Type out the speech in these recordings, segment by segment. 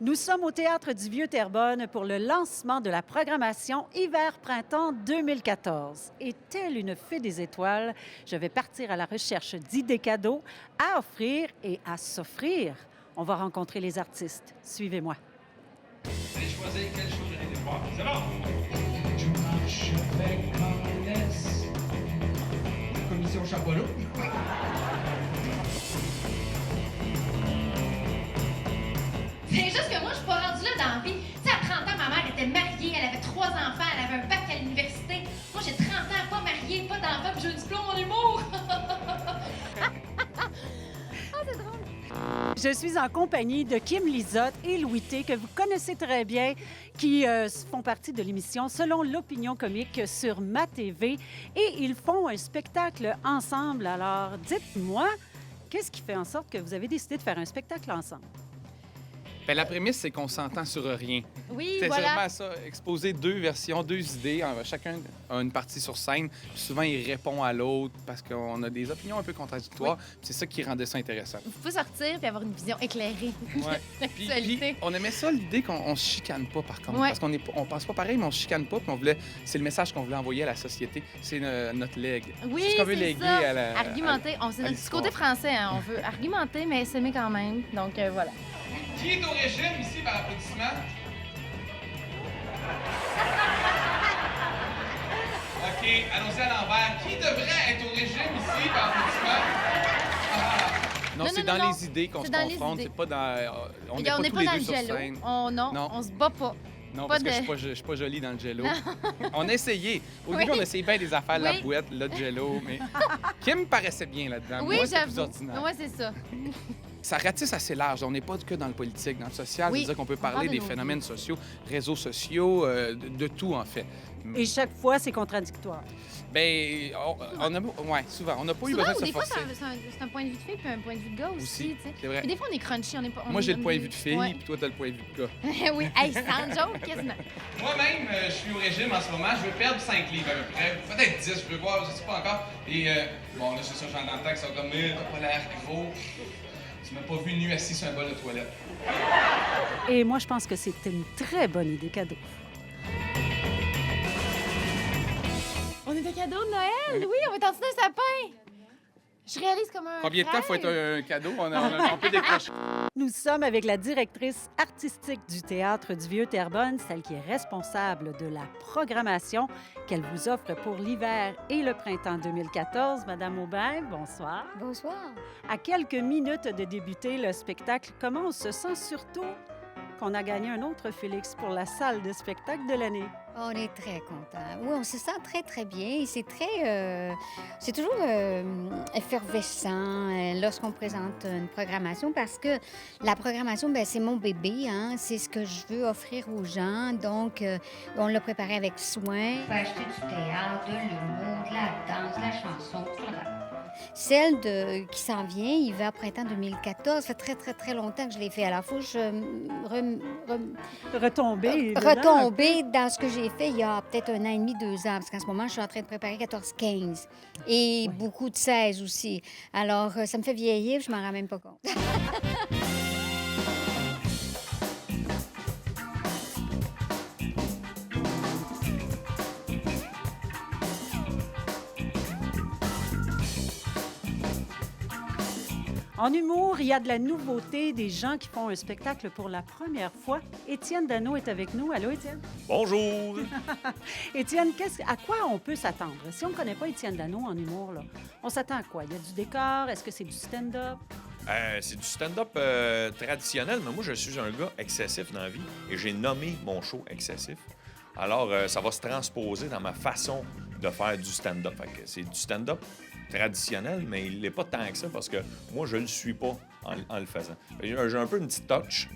Nous sommes au Théâtre du Vieux-Terrebonne pour le lancement de la programmation Hiver-Printemps 2014. Et telle une fée des étoiles, je vais partir à la recherche d'idées cadeaux à offrir et à s'offrir. On va rencontrer les artistes. Suivez-moi. Allez choisir quel show vous allez voir. C'est bon! Je marche avec paresse. Commission Chapeau-L'eau. C'est juste que moi, je suis pas rendue là dans la vie. Tu sais, à 30 ans, ma mère était mariée, elle avait 3 enfants, elle avait un bac à l'université. Moi, j'ai 30 ans, pas mariée, pas d'enfants, puis j'ai un diplôme en humour. C'est drôle. Je suis en compagnie de Kim Lizotte et Louis T, que vous connaissez très bien, qui font partie de l'émission Selon l'opinion comique sur MaTV. Et ils font un spectacle ensemble. Alors, dites-moi, qu'est-ce qui fait en sorte que vous avez décidé de faire un spectacle ensemble? Bien, la prémisse, c'est qu'on s'entend sur rien. Oui, C'est voilà. seulement ça, exposer deux versions, deux idées. Chacun a une partie sur scène. Puis souvent, il répond à l'autre parce qu'on a des opinions un peu contradictoires. Puis c'est ça qui rendait ça intéressant. Vous pouvez sortir et avoir une vision éclairée. Ouais. Puis L'actualité. on aimait ça, l'idée qu'on se chicane pas, par contre. Ouais. Parce on pense pas pareil, mais on se chicane pas. Puis c'est le message qu'on voulait envoyer à la société. C'est notre legs. Oui, C'est ce qu'on veut c'est léguer ça. à la... Argumenter. C'est notre petit l'histoire. côté français. Hein. On veut argumenter, mais s'aimer quand même. Donc, voilà. Qui est au régime ici par applaudissement? OK, allons-y à l'envers. Qui devrait être au régime ici par applaudissement? Non, Non, c'est non, dans non. les idées qu'on C'est se dans les confronte. idées. C'est pas dans... On n'est Regarde, pas tous les dans deux le sur jello. scène. Non, on se bat pas. Non, Pas parce que de- je suis pas jolie dans le jello. On a essayé. Au début, Oui. on essayait bien des affaires, la Oui. boîte, le jello, mais Kim me paraissait bien là-dedans. Oui, Moi, c'est plus j'avoue. ordinaire. Oui, c'est ça. Ça ratisse assez large. On n'est pas que dans le politique, dans le social. Oui. C'est-à-dire qu'on peut On parle parler de des nos phénomènes sociaux, réseaux sociaux, de tout, en fait. Et chaque fois, c'est contradictoire. Ben, ouais, souvent. On n'a pas eu Souvent, besoin ou de des se fois, forcer. c'est un point de vue de fille puis un point de vue de gars aussi, Aussi, tu sais. c'est vrai. Puis des fois, on est crunchy, on est pas... Moi, j'ai le point de vue vue de fille, puis toi, t'as le point de vue de gars. Oui, hey, sans joke, quasiment. Moi-même, je suis au régime en ce moment. Je veux perdre 5 livres à peu près. Peut-être 10, je veux voir, je sais pas encore. Et bon, là, c'est ça, j'en entends qui sont comme, mais t'as pas l'air gros. Tu m'as pas vu nu assis sur un bol de toilette. Et moi, je pense que c'est une très bonne idée cadeau. On est des cadeaux de Noël, oui, on va être en dessous d'un sapin. Je réalise comme un Combien de temps faut être rêve. un cadeau? On peut décrocher. Nous sommes avec la directrice artistique du Théâtre du Vieux-Terrebonne, celle qui est responsable de la programmation qu'elle vous offre pour l'hiver et le printemps 2014. Madame Aubin, bonsoir. Bonsoir. À quelques minutes de débuter le spectacle, comment on se sent surtout qu'on a gagné un autre Félix pour la salle de spectacle de l'année? On est très contents. Oui, on se sent très, très bien. C'est très... c'est toujours effervescent lorsqu'on présente une programmation parce que la programmation, ben c'est mon bébé, hein. C'est ce que je veux offrir aux gens. Donc, on l'a préparé avec soin. On peut acheter du théâtre, de l'humour, de la danse, de la chanson, tout ça. Celle qui s'en vient, Hiver Printemps 2014, ça fait très, très, très longtemps que je l'ai fait. Alors, il faut que je Retomber. retomber dans ce que j'ai fait il y a peut-être 1 an et demi, 2 ans, parce qu'en ce moment, je suis en train de préparer 14-15 et beaucoup de 16 aussi. Alors, ça me fait vieillir, je m'en rends même pas compte. En humour, il y a de la nouveauté, des gens qui font un spectacle pour la première fois. Étienne Dano est avec nous. Allô, Étienne? Bonjour! Étienne, à quoi on peut s'attendre? Si on ne connaît pas Étienne Dano en humour, là, on s'attend à quoi? Il y a du décor? Est-ce que c'est du stand-up? C'est du stand-up traditionnel, mais moi, je suis un gars excessif dans la vie et j'ai nommé mon show excessif. Alors, ça va se transposer dans ma façon de faire du stand-up. Fait que c'est du stand-up traditionnel, mais il n'est pas tant que ça parce que moi, je le suis pas en le faisant. Fait que j'ai un peu une petite touch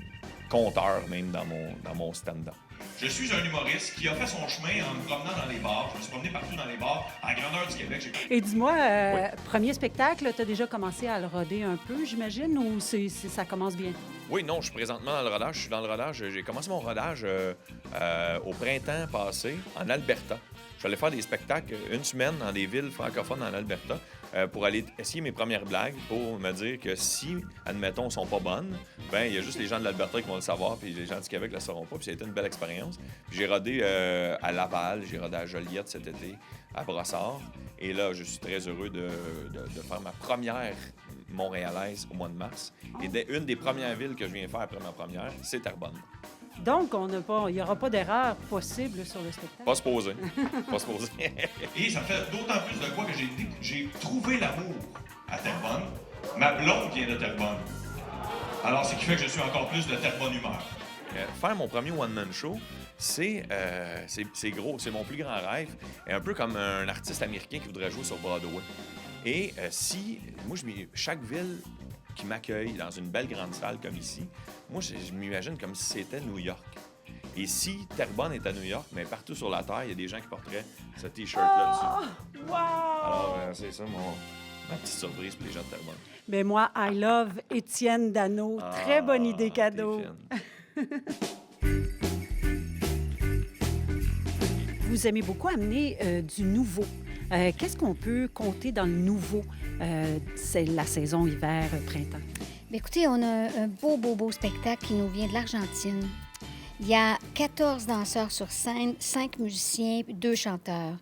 conteur même dans mon stand-up. Je suis un humoriste qui a fait son chemin en me promenant dans les bars. Je me suis promené partout dans les bars. À la grandeur du Québec, j'ai... Et dis-moi, premier spectacle, tu as déjà commencé à le roder un peu, j'imagine, ou ça commence bien? Oui, non, je suis présentement dans le rodage. Je suis dans le rodage. J'ai commencé mon rodage au printemps passé, en Alberta. Je suis allé faire des spectacles une semaine dans des villes francophones en Alberta pour aller essayer mes premières blagues, pour me dire que si, admettons, sont pas bonnes, ben il y a juste les gens de l'Alberta qui vont le savoir, puis les gens du Québec le sauront pas. Puis ça a été une belle expérience. Puis j'ai rodé à Laval, j'ai rodé à Joliette cet été, à Brossard. Et là, je suis très heureux de faire ma première montréalaise au mois de mars. Et une des premières villes que je viens faire après ma première, c'est Terrebonne. Donc, il n'y aura pas d'erreur possible sur le spectacle. Pas se poser. Pas se poser. Et ça fait d'autant plus de quoi que j'ai trouvé l'amour à Terrebonne. Ma blonde vient de Terrebonne. Alors, ce qui fait que je suis encore plus de Terrebonne humeur. Faire mon premier one-man show, c'est gros, c'est mon plus grand rêve. Un peu comme un artiste américain qui voudrait jouer sur Broadway. Et chaque ville qui m'accueille dans une belle grande salle comme ici, moi, je m'imagine comme si c'était New York. Et si Terrebonne est à New York, mais partout sur la Terre, il y a des gens qui porteraient ce T-shirt-là dessus. Wow! Alors, c'est ça ma petite surprise pour les gens de Terrebonne. Mais moi, I love Étienne Dano. Très bonne idée cadeau. Vous aimez beaucoup amener du nouveau. Qu'est-ce qu'on peut compter dans le nouveau? C'est la saison hiver-printemps. Écoutez, on a un beau spectacle qui nous vient de l'Argentine. Il y a 14 danseurs sur scène, 5 musiciens, 2 chanteurs.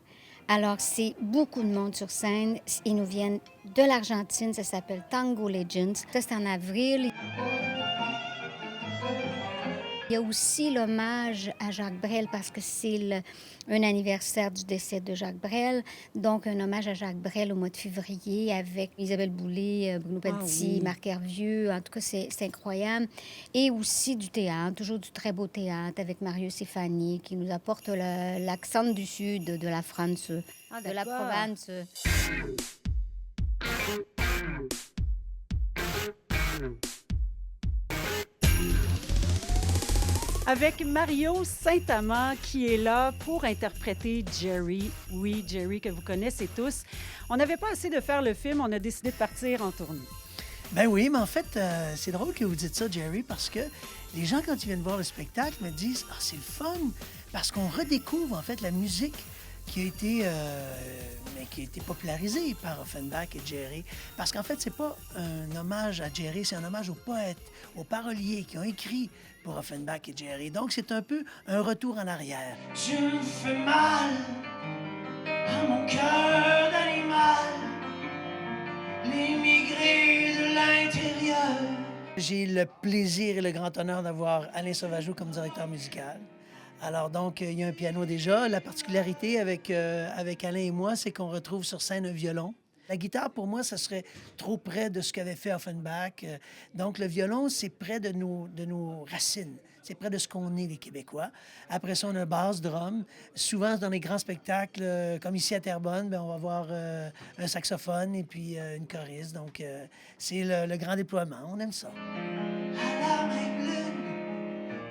Alors, c'est beaucoup de monde sur scène. Ils nous viennent de l'Argentine. Ça s'appelle Tango Legends. Ça, c'est en avril. Il y a aussi l'hommage à Jacques Brel parce que c'est un anniversaire du décès de Jacques Brel. Donc, un hommage à Jacques Brel au mois de février avec Isabelle Boulay, Bruno Pelletier, Marc Hervieux. En tout cas, c'est incroyable. Et aussi du théâtre, toujours du très beau théâtre avec Mario Stéphanie qui nous apporte l'accent du sud de la France, de la Provence. Avec Mario Saint-Amand qui est là pour interpréter Jerry. Oui, Jerry, que vous connaissez tous. On n'avait pas assez de faire le film, on a décidé de partir en tournée. Ben oui, mais en fait, c'est drôle que vous dites ça, Jerry, parce que les gens, quand ils viennent voir le spectacle, me disent « Ah, c'est le fun! » Parce qu'on redécouvre, en fait, la musique qui a été popularisée par Offenbach et Jerry. Parce qu'en fait, c'est pas un hommage à Jerry, c'est un hommage aux poètes, aux paroliers qui ont écrit pour Offenbach et Jerry. Donc, c'est un peu un retour en arrière. Tu me fais mal à mon cœur d'animal, l'immigré de l'intérieur. J'ai le plaisir et le grand honneur d'avoir Alain Sauvageau comme directeur musical. Alors donc, il y a un piano déjà. La particularité avec Alain et moi, c'est qu'on retrouve sur scène un violon. La guitare, pour moi, ça serait trop près de ce qu'avait fait Offenbach. Donc, le violon, c'est près de nos racines. C'est près de ce qu'on est, les Québécois. Après ça, on a un basse, drum. Souvent, dans les grands spectacles, comme ici à Terrebonne, bien, on va avoir un saxophone et puis une choriste. Donc, c'est le grand déploiement. On aime ça. À la main pleine,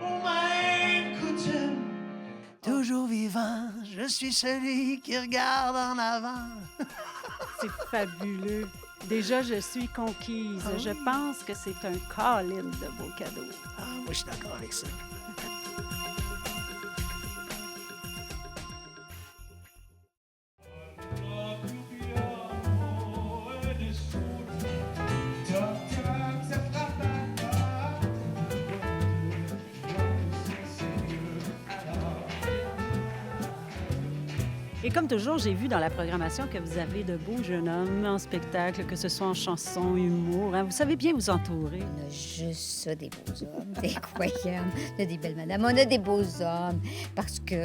aux mains coutumes. Toujours vivant, je suis celui qui regarde en avant. C'est fabuleux. Déjà, je suis conquise. Ah oui. Je pense que c'est un call-in de beaux cadeaux. Ah, moi, je suis d'accord avec ça. Et comme toujours, j'ai vu dans la programmation que vous avez de beaux jeunes hommes en spectacle, que ce soit en chanson, humour. Hein. Vous savez bien vous entourer. On a juste des beaux hommes, des incroyables, on a des belles madames. On a des beaux hommes parce qu'ils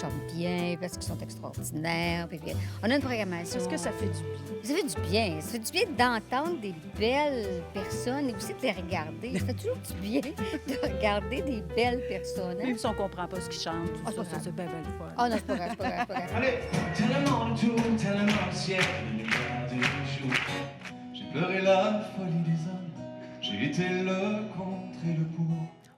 chantent bien, parce qu'ils sont extraordinaires. Puis, on a une programmation. Est-ce que ça fait du bien? Ça fait du bien. Ça fait du bien d'entendre des belles personnes et aussi de les regarder. Ça fait toujours du bien de regarder des belles personnes. Hein? Même si on ne comprend pas ce qu'ils chantent, tout ça, c'est bien belle fois. Oh non, c'est pas grave, c'est pas grave, c'est pas grave. Allez, tellement le tour, tellement le ciel, les gars des jours. J'ai pleuré la folie des hommes, j'ai été le contre et le pour.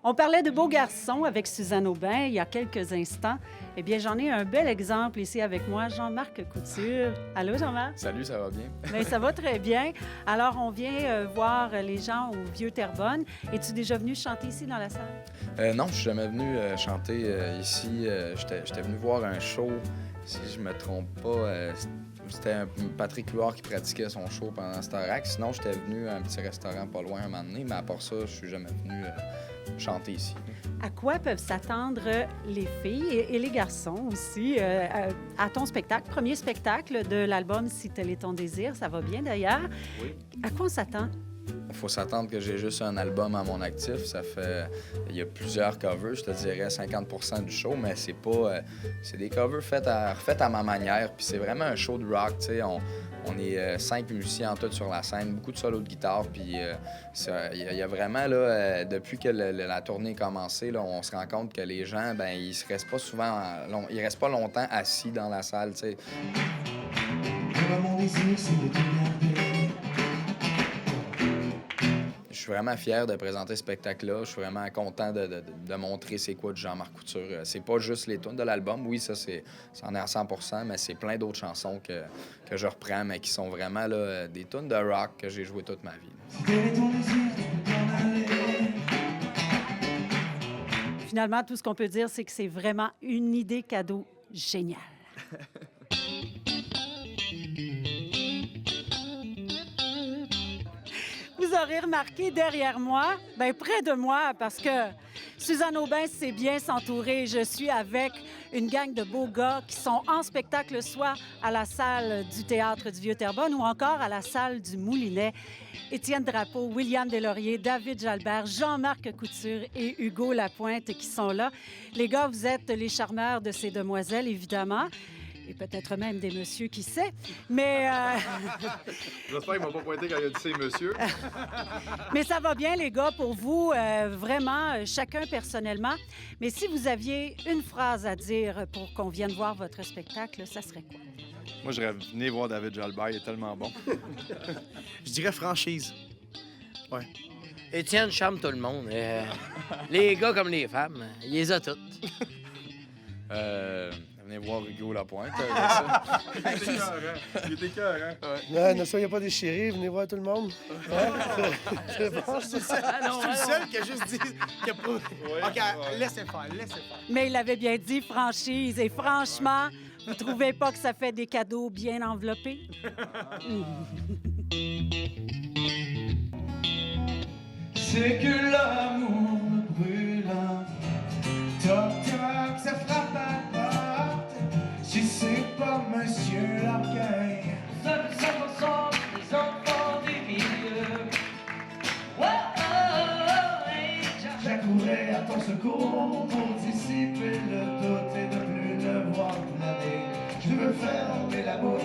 On parlait de beaux garçons avec Suzanne Aubin il y a quelques instants. Eh bien, j'en ai un bel exemple ici avec moi, Jean-Marc Couture. Allô, Jean-Marc? Salut, ça va bien? Bien, ça va très bien. Alors, on vient voir les gens au Vieux-Terrebonne. Es-tu déjà venu chanter ici dans la salle? Non, je suis jamais venu chanter ici. J'étais venu voir un show Si je me trompe pas, c'était Patrick Huard qui pratiquait son show pendant ce temps-là. Sinon, j'étais venu à un petit restaurant pas loin un moment donné, mais à part ça, je suis jamais venu chanter ici. À quoi peuvent s'attendre les filles et les garçons aussi à ton spectacle? Premier spectacle de l'album Si tel est ton désir, ça va bien d'ailleurs. Oui. À quoi on s'attend? Il faut s'attendre que j'ai juste un album à mon actif. Il y a plusieurs covers, je te dirais 50% du show, mais c'est pas... c'est des covers refaits à ma manière. Puis c'est vraiment un show de rock, tu sais. On est 5 musiciens en tout sur la scène, beaucoup de solos de guitare. Puis il y a vraiment, là, depuis que la tournée a commencé, là, on se rend compte que les gens, ben ils se restent pas souvent... ils restent pas longtemps assis dans la salle, tu sais. Mon désir, c'est de te garder. Je suis vraiment fier de présenter ce spectacle-là. Je suis vraiment content de montrer c'est quoi du Jean-Marc Couture. C'est pas juste les tunes de l'album. Oui, ça, c'en est à 100%, mais c'est plein d'autres chansons que je reprends, mais qui sont vraiment là, des tunes de rock que j'ai joué toute ma vie. Finalement, tout ce qu'on peut dire, c'est que c'est vraiment une idée cadeau géniale. Vous aurez remarqué derrière moi, bien près de moi, parce que Suzanne Aubin sait bien s'entourer. Je suis avec une gang de beaux gars qui sont en spectacle, soit à la salle du Théâtre du Vieux-Terrebonne ou encore à la salle du Moulinet. Étienne Drapeau, William Deslauriers, David Jalbert, Jean-Marc Couture et Hugo Lapointe qui sont là. Les gars, vous êtes les charmeurs de ces demoiselles, évidemment. Et peut-être même des messieurs, qui sait. Mais... J'espère qu'ils m'ont pas pointé quand il a dit « c'est monsieur ». Mais ça va bien, les gars, pour vous, vraiment, chacun personnellement. Mais si vous aviez une phrase à dire pour qu'on vienne voir votre spectacle, ça serait quoi? Moi, je rêve. Venez voir David Jalbert, il est tellement bon. Je dirais franchise. Ouais. Étienne charme tout le monde. Les gars comme les femmes, il les a toutes. Venez voir Hugo Lapointe. Il était écœurant. Ouais. Ne soyez pas déchirés, venez voir tout le monde. C'est bon, c'est ça. Je suis le seul qui a juste dit qu'il n'y a pas... OK, laissez faire. Mais il avait bien dit franchise. Et franchement, vous trouvez pas que ça fait des cadeaux bien enveloppés? C'est que l'amour me brûle. Toc, toc, ça frappe à la porte. Si c'est pas Monsieur l'Orgueil, ça ressemble des enfants des milieux. Oh, oh, oh, hey, j'accourais à ton secours pour dissiper le doute et de plus le voir planer. Je veux fermer la boucle,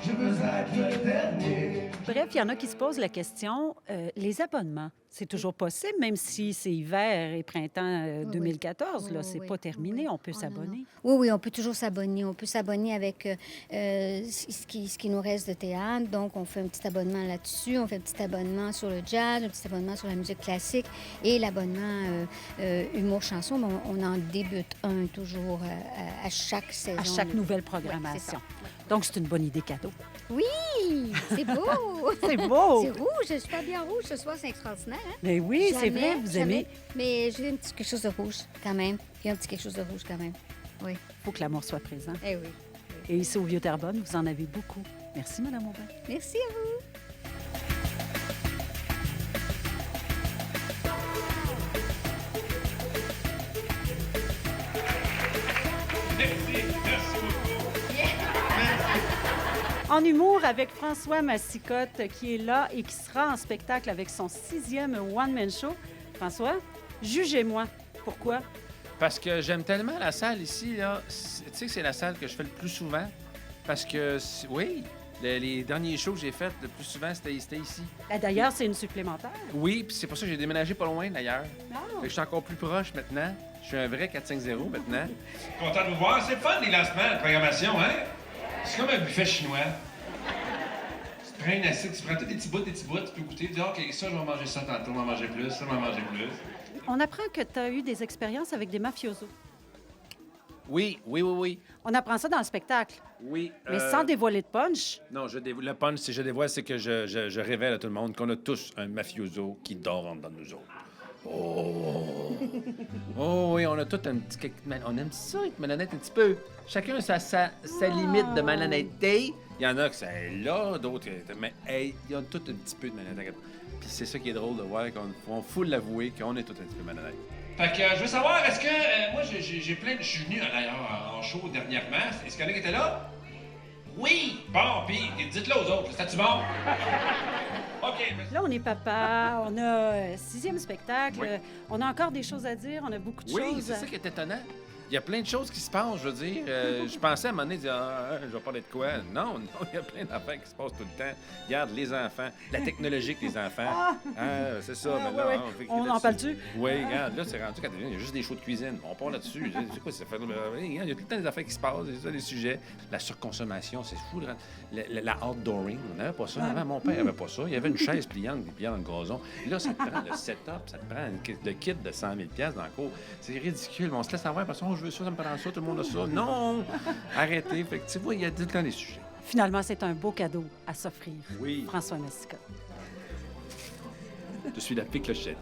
je veux être le dernier. Bref, il y en a qui se posent la question, les abonnements, c'est toujours possible, même si c'est hiver et printemps 2014, là, c'est pas terminé, on peut s'abonner. Oui, on peut toujours s'abonner. On peut s'abonner avec ce qui nous reste de théâtre. Donc, on fait un petit abonnement là-dessus. On fait un petit abonnement sur le jazz, un petit abonnement sur la musique classique et l'abonnement humour-chanson. On en débute un toujours à chaque saison. À chaque nouvelle programmation. Donc, c'est une bonne idée cadeau. Oui, c'est beau. C'est beau. C'est rouge. Je suis pas bien rouge ce soir, c'est extraordinaire. Hein? Mais oui, c'est vrai, vous aimez. Mais j'ai un petit quelque chose de rouge quand même. Il y a un petit quelque chose de rouge quand même. Oui. Il faut que l'amour soit présent. Eh oui. Et ici au Vieux-Terrebonne, vous en avez beaucoup. Merci, Mme Aubin. Merci à vous. En humour, avec François Massicotte, qui est là et qui sera en spectacle avec son 6e one-man show. François, jugez-moi. Pourquoi? Parce que j'aime tellement la salle ici, là. Tu sais que c'est la salle que je fais le plus souvent. Parce que, oui, les derniers shows que j'ai faits le plus souvent, c'était ici. D'ailleurs, c'est une supplémentaire. Oui, puis c'est pour ça que j'ai déménagé pas loin, d'ailleurs. Oh. Fait que je suis encore plus proche maintenant. Je suis un vrai 4-5-0 maintenant. Content de vous voir. C'est le fun, les lancements, la programmation, hein? C'est comme un buffet chinois. Tu te prends une assiette, tu prends tous des petits bouts, tu peux goûter, tu dis, OK, ça, je vais manger ça tantôt, je vais manger plus, ça, je vais manger plus. On apprend que tu as eu des expériences avec des mafiosos. Oui. On apprend ça dans le spectacle. Oui. Mais sans dévoiler de punch. Non, le punch, si je dévoile, c'est que je révèle à tout le monde qu'on a tous un mafioso qui dort en dedans de nous autres. Oh! Oh oui, on a tout un petit... On aime ça, être malhonnête un petit peu. Chacun a sa limite de malhonnêteté. Il y en a qui sont là, d'autres... Mais hey, ils ont tout un petit peu de malhonnêteté. Puis c'est ça qui est drôle de voir qu'on faut l'avouer qu'on est tout un petit peu malhonnête. Fait que je veux savoir, est-ce que... moi, j'ai plein de... Je suis venu, d'ailleurs, en show dernièrement. Est-ce qu'il y en a qui étaient là? Oui! Bon, puis dites-le aux autres. C'était-tu bon? OK. Là, on est papa, on a 6e spectacle, Oui. on a encore des choses à dire, on a beaucoup de Oui, choses. c'est ça qui est étonnant. Il y a plein de choses qui se passent, je veux dire. Je pensais à un moment donné, dire, je vais parler de quoi? Non, il y a plein d'affaires qui se passent tout le temps. Regarde, les enfants, la technologie que les enfants. C'est ça, mais là... ouais. On en parle-tu? Oui, regarde, là, c'est rendu quand il y a juste des shows de cuisine. On part là-dessus. C'est quoi, ça fait... Regarde, il y a tout le temps des affaires qui se passent, c'est ça, des sujets. La surconsommation, c'est fou. La outdooring, on n'avait pas ça. Avant, mon père n'avait pas ça. Il y avait une chaise pliante, des pliants dans le gazon. Et là, ça te prend le setup, ça te prend le kit de 100 000 dans le cours. C'est ridicule. On se laisse avoir parce que je veux ça, ça me prend ça, tout le monde a ça. Non! Arrêtez. Fait que, tu vois, il y a tout le temps des sujets. Finalement, c'est un beau cadeau à s'offrir. Oui. François Massica. Je suis la fée clochette.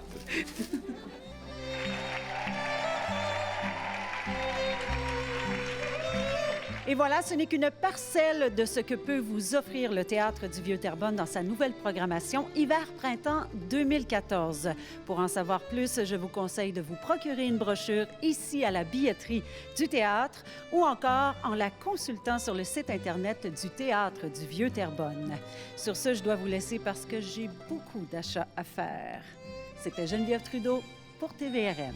Et voilà, ce n'est qu'une parcelle de ce que peut vous offrir le Théâtre du Vieux-Terrebonne dans sa nouvelle programmation Hiver-Printemps 2014. Pour en savoir plus, je vous conseille de vous procurer une brochure ici à la billetterie du théâtre ou encore en la consultant sur le site Internet du Théâtre du Vieux-Terrebonne. Sur ce, je dois vous laisser parce que j'ai beaucoup d'achats à faire. C'était Geneviève Trudeau pour TVRM.